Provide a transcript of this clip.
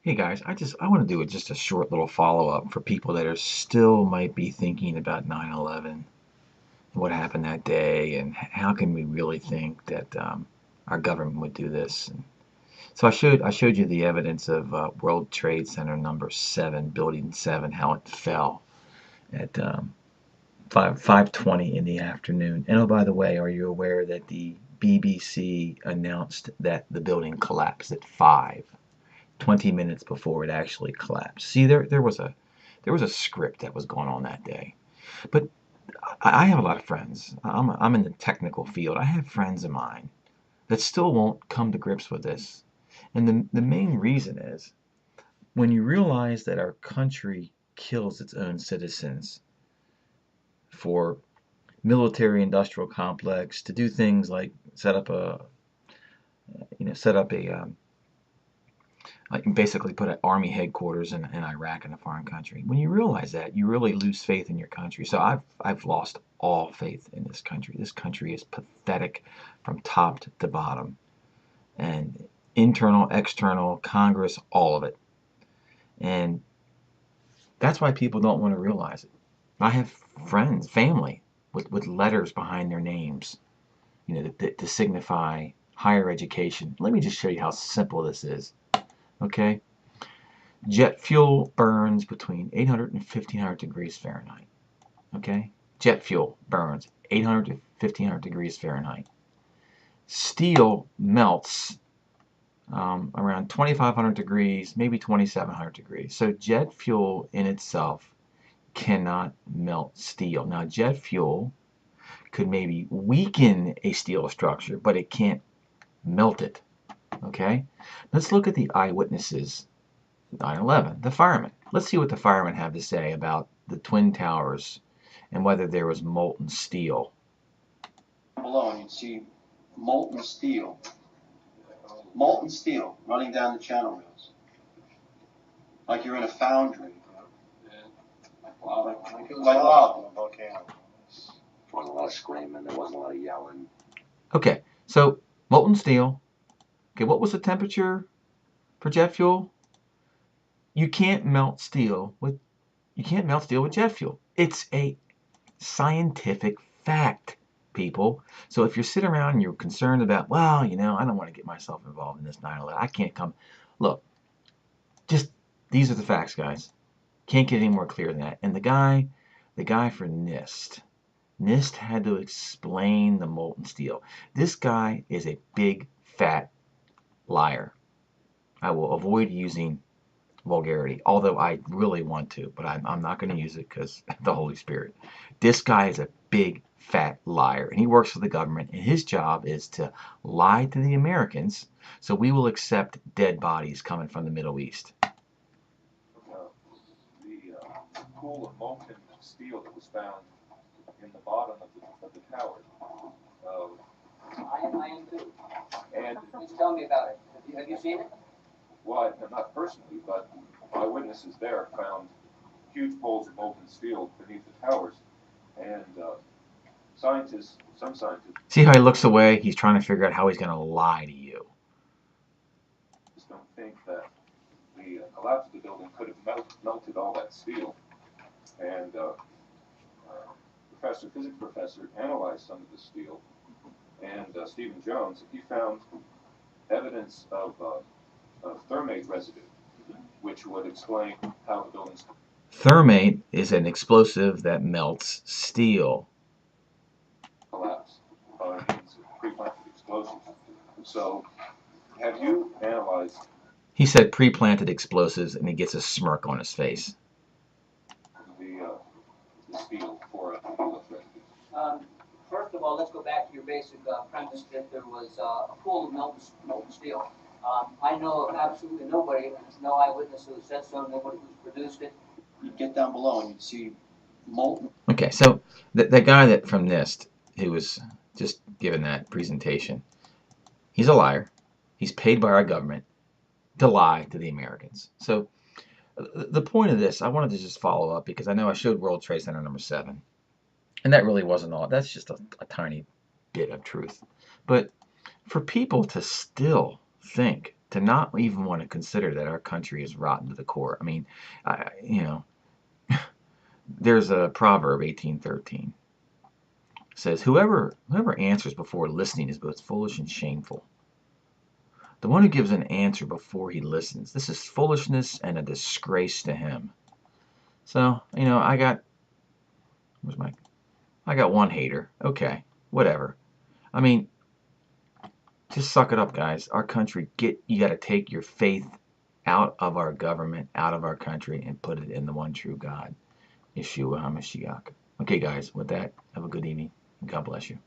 Hey guys, I want to do just a short little follow-up for people that are still might be thinking about 9/11, what happened that day, and how can we really think that our government would do this. And so I showed you the evidence of World Trade Center number 7, Building 7, how it fell at 5:20 in the afternoon. And oh, by the way, are you aware that the BBC announced that the building collapsed at 20 minutes before it actually collapsed? See, there was a script that was going on that day. But I have a lot of friends. I'm in the technical field. I have friends of mine that still won't come to grips with this. And the main reason is when you realize that our country kills its own citizens for military industrial complex to do things like set up a like basically put an army headquarters in Iraq, in a foreign country. When you realize that, you really lose faith in your country. So I've lost all faith in this country. This country is pathetic from top to bottom, and internal, external, Congress, all of it. And that's why people don't want to realize it. I have friends, family, with letters behind their names, to signify higher education. Let me just show you how simple this is. Okay? Jet fuel burns between 800 and 1500 degrees Fahrenheit. Okay? Jet fuel burns 800 to 1500 degrees Fahrenheit. Steel melts around 2500 degrees, maybe 2700 degrees. So jet fuel in itself cannot melt steel. Now, jet fuel could maybe weaken a steel structure, but it can't melt it. Okay? Let's look at the eyewitnesses 9/11, the firemen. Let's see what the firemen have to say about the Twin Towers and whether there was molten steel. Below, and you'd see molten steel running down the channel rails, like you're in a foundry. Wow, like lava. Volcano. There wasn't a lot of screaming. There wasn't a lot of yelling. Okay, so molten steel. Okay, what was the temperature for jet fuel? You can't melt steel with jet fuel. It's a scientific fact, people. So if you're sitting around and you're concerned about, well, I don't want to get myself involved in this 9/11. I can't come. Look, just these are the facts, guys. Can't get any more clear than that. And the guy for NIST had to explain the molten steel. This guy is a big fat liar. I will avoid using vulgarity, although I really want to, but I'm not going to use it because the Holy Spirit. This guy is a big fat liar, and he works for the government, and his job is to lie to the Americans so we will accept dead bodies coming from the Middle East. The pool of molten steel that was found in the bottom of the tower. I am too. And Please tell me about it. Have you seen it? well, not personally, but eyewitnesses there found huge bowls of molten steel beneath the towers, and some scientists See how he looks away? He's trying to figure out how he's going to lie to you. don't think that the collapse of the building could have melted all that steel. And physics professor, analyzed some of the steel, and Stephen Jones, he found evidence of thermate residue, which would explain how the buildings Thermate is an explosive that melts steel. collapsed by means of pre-planted explosives. So, have you analyzed He said pre-planted explosives, and he gets a smirk on his face. the steel for a fuel residue? First of all, let's go back to your basic premise that there was a pool of molten steel. I know of absolutely nobody, no eyewitness who said so, nobody who's produced it. You'd get down below, and you'd see molten. Okay, so the guy that from NIST who was just given that presentation, he's a liar. He's paid by our government to lie to the Americans. So the point of this, I wanted to just follow up because I know I showed World Trade Center number 7, and that really wasn't all. That's just a tiny bit of truth. But for people to still think to not even want to consider that our country is rotten to the core. I mean, you know, there's a proverb 18:13 says, whoever answers before listening is both foolish and shameful. The one who gives an answer before he listens, this is foolishness and a disgrace to him. So, I got one hater. Okay, whatever. I mean, just suck it up, guys. Our country, you got to take your faith out of our government, out of our country, and put it in the one true God, Yeshua HaMashiach. Okay, guys, with that, have a good evening, and God bless you.